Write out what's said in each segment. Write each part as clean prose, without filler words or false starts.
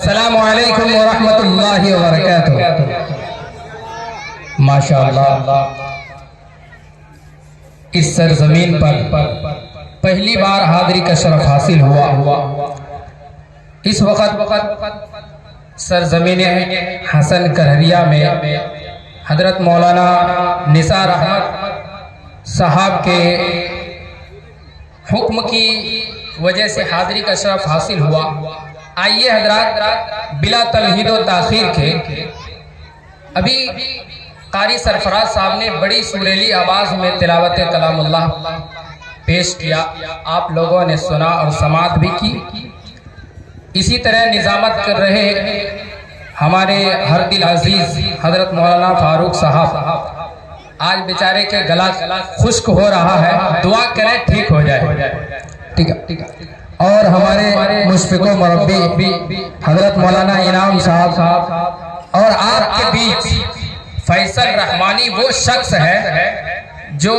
अस्सलामु अलैकुम व रहमतुल्लाहि व बरकातुहू। माशाअल्लाह, इस सरजमीन पर पहली बार हाज़री का शरफ हासिल हुआ। इस वक़्त सरजमीन हसन करहरिया में हजरत मौलाना निसार अहमद साहब के हुक्म की वजह से हाज़री का शरफ हासिल हुआ। आइए हजरात, बिला तमहीद व ताख़ीर के अभी कारी सरफराज साहब ने बड़ी सुरीली आवाज़ में तिलावत कलामुल्लाह पेश किया। आप लोगों ने सुना और समात भी की। इसी तरह निज़ामत कर रहे हमारे हर दिल अजीज हजरत मौलाना फारूक साहब, आज बेचारे के गला खुश्क हो रहा है, दुआ करें ठीक हो जाए। ठीक है। और हमारे मुशफ़िक़ो मुरब्बी हजरत मौलाना इनाम साहब और आपके बीच फैसल रहमानी वो शख्स है जो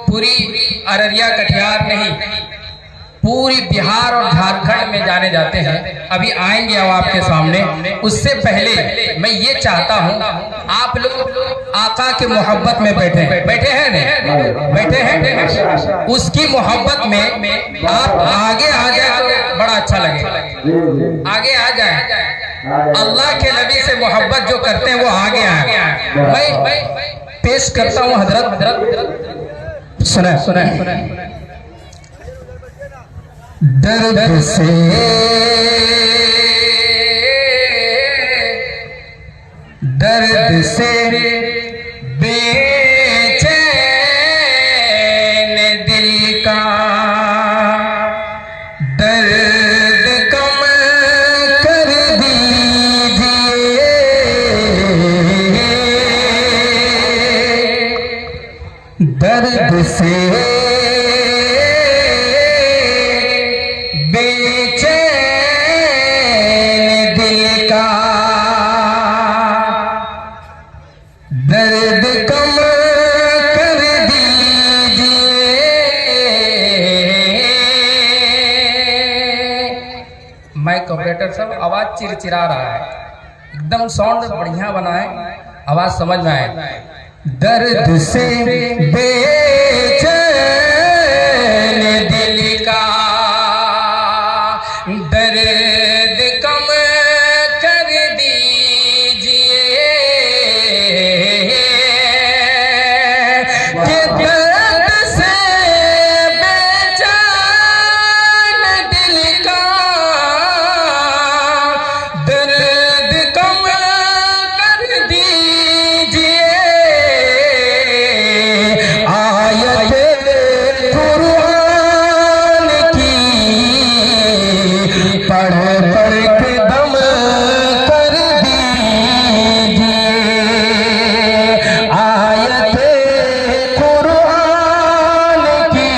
पूरी अररिया कटिहार नहीं, पूरी बिहार और झारखंड में जाने जाते हैं। अभी आएंगे अब आपके सामने। उससे पहले मैं ये चाहता हूँ आप लोग आका की मोहब्बत में बैठे हैं नहीं बैठे हैं, उसकी मोहब्बत में आप आगे आ जाए तो बड़ा अच्छा लगेगा। आगे आ जाए, अल्लाह के नबी से मोहब्बत जो करते हैं वो आगे आए। मैं पेश करता हूँ हजरत, सुने दर्द से बेचैन दिल का दर्द कम कर दीजिए, दर्द से दर्द कम कर दीजिए। माइक ऑपरेटर सब आवाज चिरचिरा रहा है, एकदम साउंड बढ़िया बनाए, आवाज समझ में आए। दर्द से बेचैन दिल का दर्द कम कर दीजिए, कि दर्द से बेचैन दिल का दर्द कम कर दीजिए। आयत कुरान की पढ़ पढ़ के दम कर दीजिए, आयत कुरान की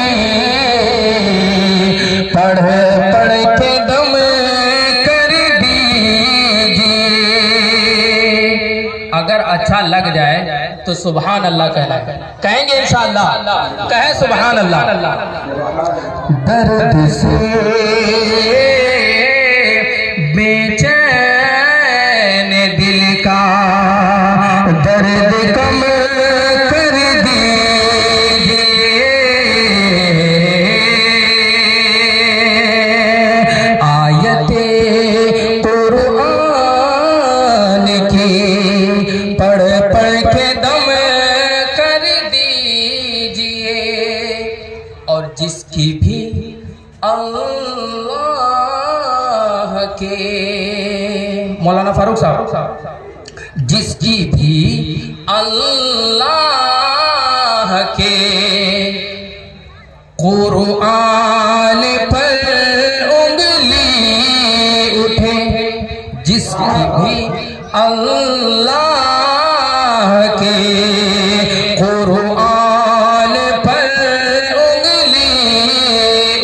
पढ़ पढ़ के दम कर दीजिए। अगर अच्छा लग जाए तो सुभान अल्लाह कहना, कहेंगे इंशाअल्लाह, कहे सुभान अल्लाह। दर्द से बेचैन दिल का दर्द कम कर दीजिए, आयते कुरान की पढ़ पढ़ के दम कर दीजिए। और जिसकी भी अल्लाह के, मौलाना फारूक साहब, जिसकी भी अल्लाह के कुरान पर उंगली उठे, जिसकी भी अल्लाह के कुरान पर उंगली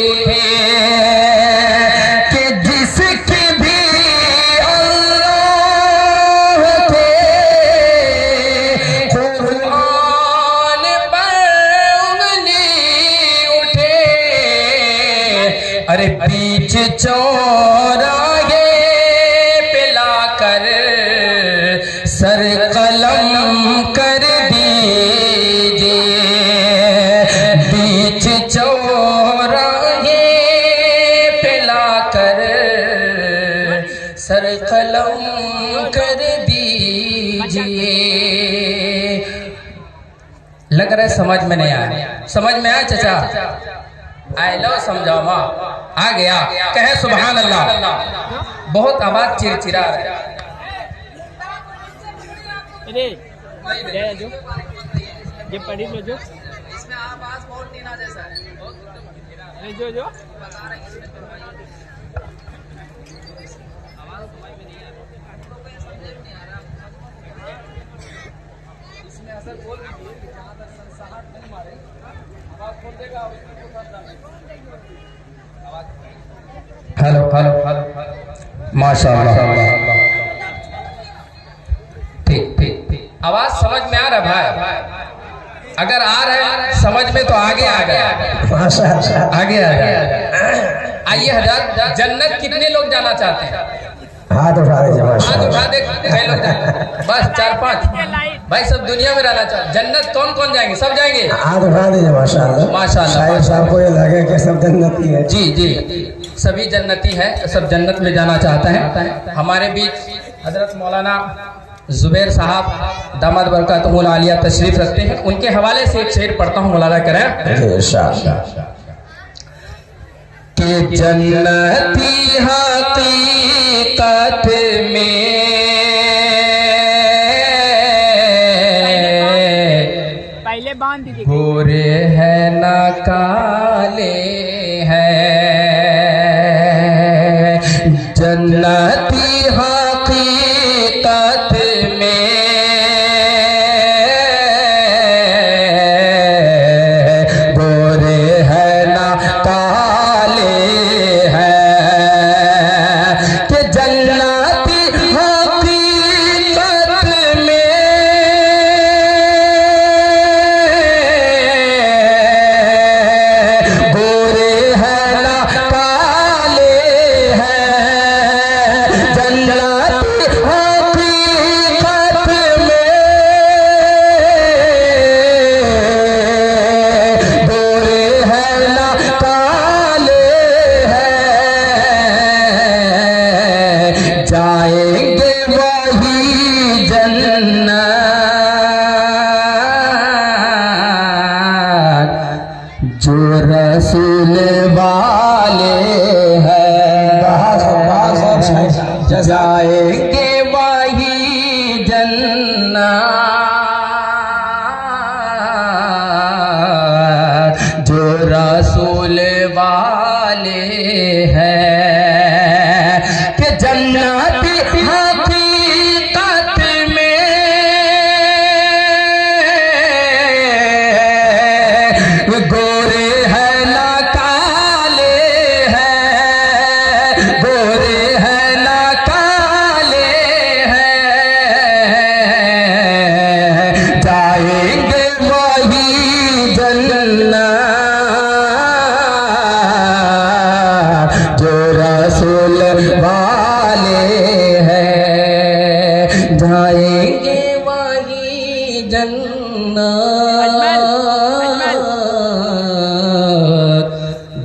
उठे, कि जिसकी भी अल्लाह के कुरान पर उंगली उठे, अरे बीच चौराहे सर कलम कर दीजिए। लग रहा है समझ में नहीं आया। समझ में आया चाचा? आए लो समझाओ माँ। आ गया? कहे सुभान अल्लाह। बहुत आवाज चिरचिरा है। ये पढ़ी लो जो इसमें आवाज बहुत टीना जैसा है। जो जो इसमें असर बोल दीजिए कि जहाँ तक संसाहट नहीं मारे आवाज खोल देगा। हेलो हेलो हेलो माशाअल्लाह। ठीक ठीक ठीक। आवाज समझ में आ रहा है भाई? अगर आ रहा है समझ में तो आगे आ गया। आगे आ गया। आइए हजरत, जन्नत कितने लोग जाना चाहते हैं? हाथ उठा दीजिए। हाथ उठा दे। बस 4-5 भाई सब दुनिया में रहना चाहते। जन्नत कौन कौन जाएंगे? सब जाएंगे? हाथ उठा दीजिए। माशाअल्लाह माशाअल्लाह। साहब को ये लगे कि सब जन्नती है। जी जी सभी जन्नती है, सब जन्नत में जाना चाहता है। हमारे बीच हजरत मौलाना जुबैर साहब दामद बरकातुहुल आलिया तशरीफ रखते हैं। उनके हवाले से एक शेर पढ़ता हूँ, मुलाजा करें। कि जन्नती हकीकत में पहले बांध दीजिए। गोरे है ना काले हैं। जन्नती हकीकत में गोरे है ना काले हैं। कि जन्नती हकीकत में गोरे है ना काले हैं। जन्नती हकीकत में गोरे है ना काले हैं। जाएंगे वही जन्नत जो रसूल वाले हैं। जाएंगे वही जन्नत जो रसूल वाले हैं। कि जन्नती हकीकत में गोरे है ना काले हैं। गोरे है ना काले हैं। जाएंगे वही जन्नत जो रसूल वाले हैं। जाएंगे वही जन्नत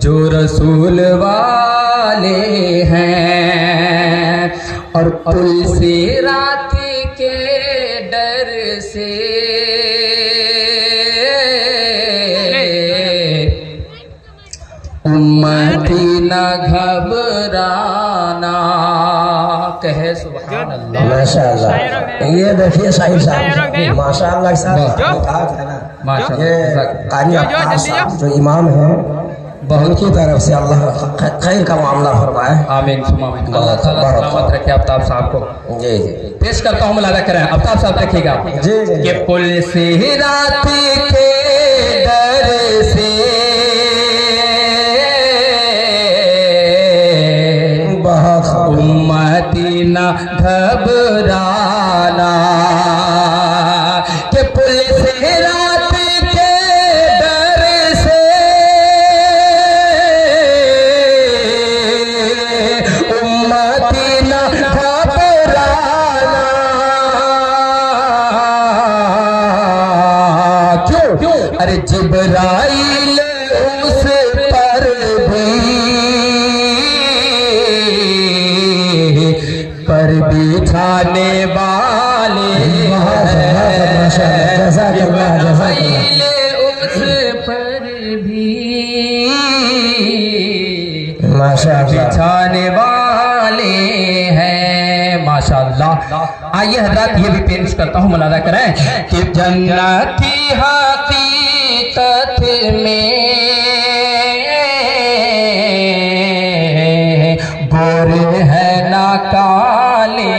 जो रसूल वाले हैं। और पुल से रात के डर से उम्मती न घबराना। कहे सुभान अल्लाह। माशाअल्लाह। ये देखिए साहिब साहब माशाअल्लाह के साथ कहा था ना। ये कारी अब्बास साहब जो इमाम हैं बहुत की तरफ से अल्लाह खैर का मामला फरमाए। आमीन। अल्लाह ताला सलामत रखे आफ्ताब साहब को। जी जी पेश करता हूँ, मुलाजा करें। आफ्ताब साहब देखिएगा। जी जी कि पुल से रात के डर से उम्मती न घबराना। कि पुल से रात के डर से उम्मती न घबराना। क्यों? अरे जिब्राइल उस पर भी पर बिछाने वाले जिब्राइल उस पर भी बिछाने वाले हैं। माशाअल्लाह। आइए हज़रात ये भी पेश करता हूँ, मुलाज़ा करें कि जन्नती हकीकत में गोरे है ना काले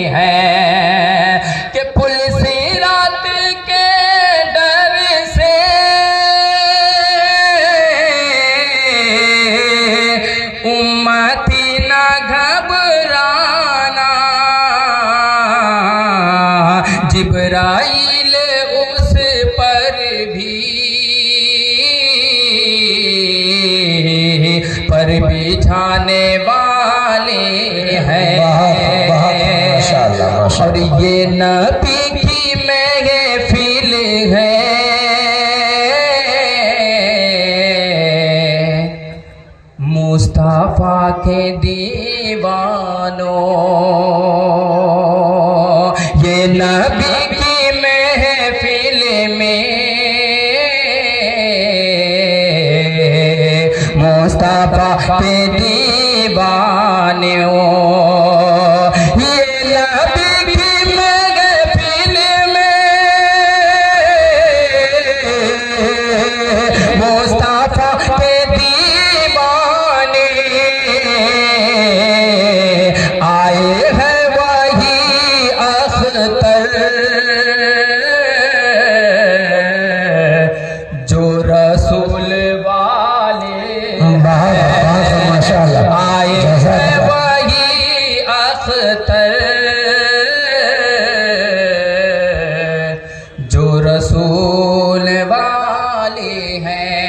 हैं, कि पुलिस रात के डर से उम्मती ना घबराना, जिब्राइल उस पर भी पर बिछाने वाले हैं। और ये नबी की महफिल है, मुस्तफा के दीवानों, ये नबी की महफिल में मुस्तफा के दीवानों, ये नबी की महफिल में मुस्तफा के दीवाने आए हैं, वही अख्तर जो रसूल वाले आए हैं, वही अख्तर जो रसूल वाले हैं।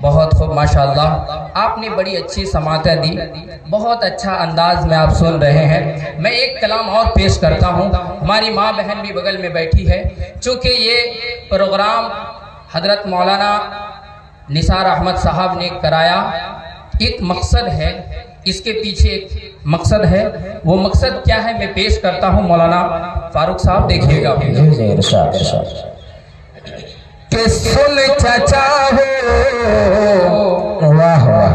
बहुत खूब माशाअल्लाह, आपने बड़ी अच्छी समातें दी, बहुत अच्छा अंदाज में आप सुन रहे हैं। मैं एक कलाम और पेश करता हूँ, हमारी माँ बहन भी बगल में बैठी है। चूँकि ये प्रोग्राम हजरत मौलाना निसार अहमद साहब ने कराया, एक मकसद है, इसके पीछे एक मकसद है। वो मकसद क्या है मैं पेश करता हूँ, मौलाना फारूक साहब देखिएगा। कि सुन चाचा हो वाह वाह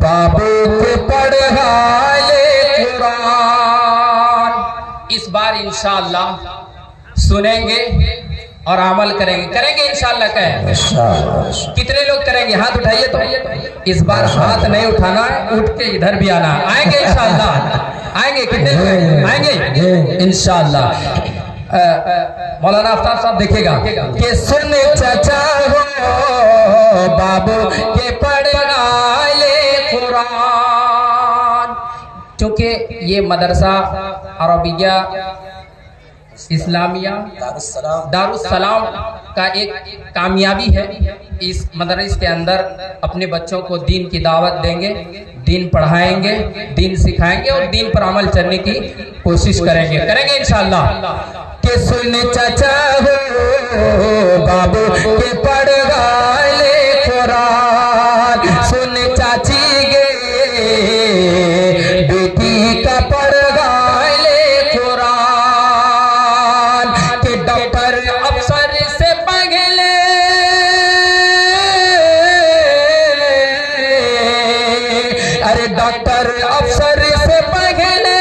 बाबू के पढ़ाले कुरान, इस बार इंशाअल्लाह सुनेंगे और अमल करेंगे इंशाअल्लाह। कहें कितने लोग करेंगे? हाथ उठाइए। तो इस बार हाथ नहीं उठाना है, उठ के इधर भी आना। आएंगे इंशाअल्लाह? आएंगे? कितने लोग आएंगे इंशाअल्लाह? मौलाना आफ्ताब साहब देखिएगा कि सुन चाचा हो बाबू के पढ़ाले कुरान। क्योंकि ये मदरसा अरबिया इस्लामिया दारुस्सलाम का एक कामयाबी है। इस मदरसे के अंदर अपने बच्चों को दीन की दावत देंगे, दीन पढ़ाएंगे, दीन सिखाएंगे और दीन पर अमल करने की कोशिश करेंगे इंशाअल्लाह। कि सुन चाचा हो बाबू के पढ़ाले कुरान, सुन चाची गे बेटी का पढ़ाले कुरान, कि डॉक्टर अफसर से पहले अरे डॉक्टर अफसर से पहले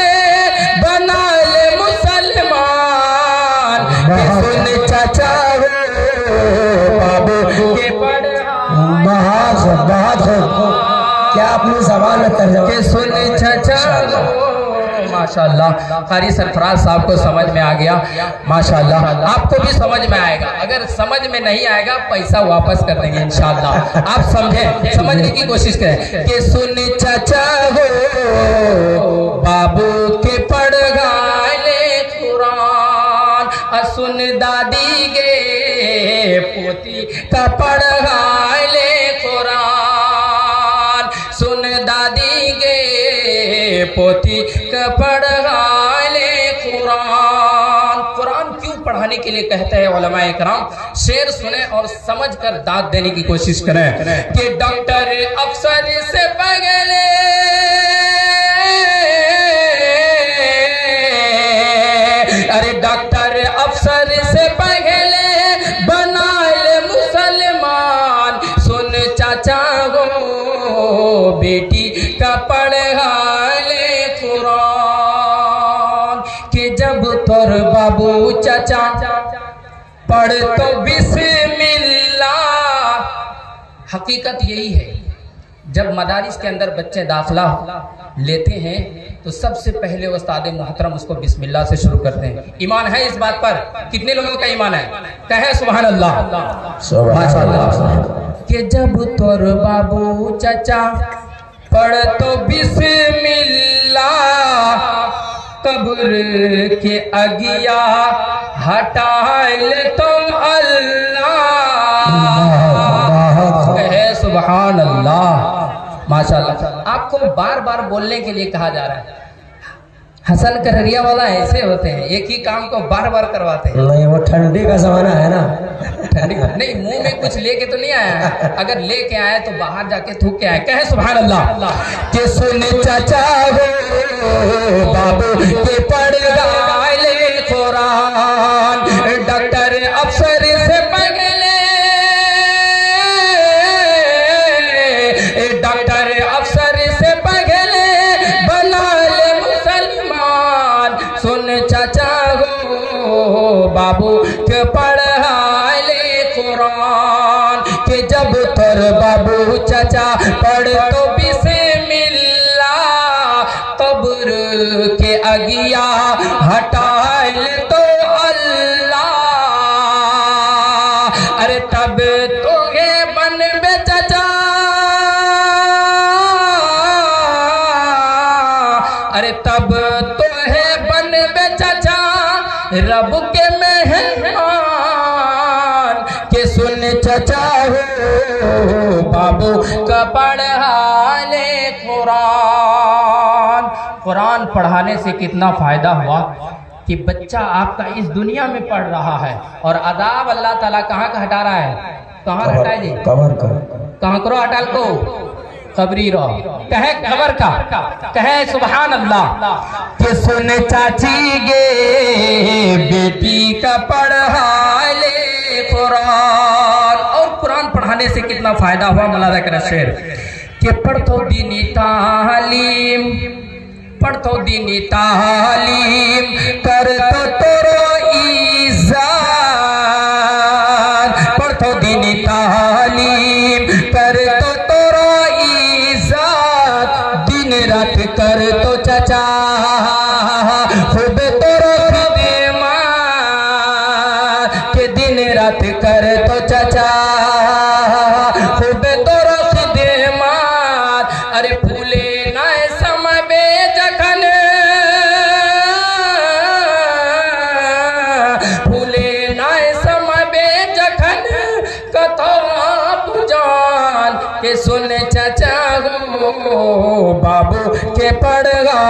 बना ले मुसलमान। सुन चाचा हो बाबू के क्या अपनी जबान में तर्जुमा के सुन चाचा हो। माशाअल्लाह, कारी सरफराज साहब को समझ में आ गया। माशाअल्लाह, आपको भी समझ में आएगा। अगर समझ में नहीं आएगा पैसा वापस कर देंगे इंशाअल्लाह। आप समझें, समझने की कोशिश करें कि सुन चाचा हो बाबू के पढ़ाले कुरान, सुन दादी गे पोती का पढ़ाले कुरान, सुन दादी गे पोती का पढ़ाले कुरान। कुरान क्यों पढ़ाने के लिए कहते हैं उलमाए किराम? शेर सुने और समझ कर दाद देने की कोशिश करें कि डॉक्टर अफसर से पहले तोर बाबू चाचा पढ़ तो बिस्मिल्लाह। हकीकत यही है, जब मदारिस के अंदर बच्चे दाखिला लेते हैं तो सबसे पहले उस्ताद मोहतरम उसको बिस्मिल्लाह से शुरू करते हैं। ईमान है इस बात पर? कितने लोगों का ईमान है? कहे सुभान अल्लाह। माशाअल्लाह। कि जब तोर बाबू चाचा पढ़ तो बिस्मिल्लाह, कब्र के अगिया हटाए तुम अल्लाह। कहे सुभान अल्लाह। माशाअल्लाह। आपको बार बार बोलने के लिए कहा जा रहा है। हसन कररिया वाला ऐसे होते हैं, एक ही काम को बार बार करवाते हैं। नहीं, वो ठंडी का जमाना है ना। ठंडी नहीं, मुंह में कुछ लेके तो नहीं आया, अगर लेके आए तो बाहर जाके थूक के आए। कहे सुभान अल्लाह। के सुन चाचा हो बाबू के पढ़ ले कुरान, डॉक्टर अफसर से पहले, डॉक्टर अफसर से पहले बना ले मुसलमान। सुन चाचा हो बाबू के पढ़ा ले कुरान, के जब तोर बाबू चाचा पढ़ तो बिस्मिल्लाह, कब्र के अगिया हटाए तो अल्लाह। अरे तब तुम्हें बनबे चाचा, अरे तब तुम्हें बनबे चाचा रब के मेहमान। के सुन चाचा हो बाबू का पढ़ा ले कुरान। कुरान पढ़ाने से कितना फायदा हुआ कि बच्चा आपका इस दुनिया में पढ़ रहा है और अदाब अल्लाह ताला कहाँ का हटा रहा है? कहाँ हटाए जी? कबर का। कहाँ करो हटाल को? कबरी रहो। कहे खबर का, कहे सुभान अल्लाह। के सुन चाची गे बेटी का पढ़ा ले कुरान। और कुरान पढ़ाने से कितना फायदा हुआ, मौलाना का शेर के पढ़तो दीनी तालीम, पढ़तो दीनी तालीम कर तो तोरो इज्जत, पढ़तो दीनी तालीम कर तो तोरो इज्जत, दिन रात कर तो चाचा खूब तोरो खिदमत, के दिन रात कर तो चाचा खूब तोरो खिदमत। अरे फूले ना समय बे जखन, फूले ना समय बे जखन कथो जान। के सुन चाचा हो बाबू के पढ़ा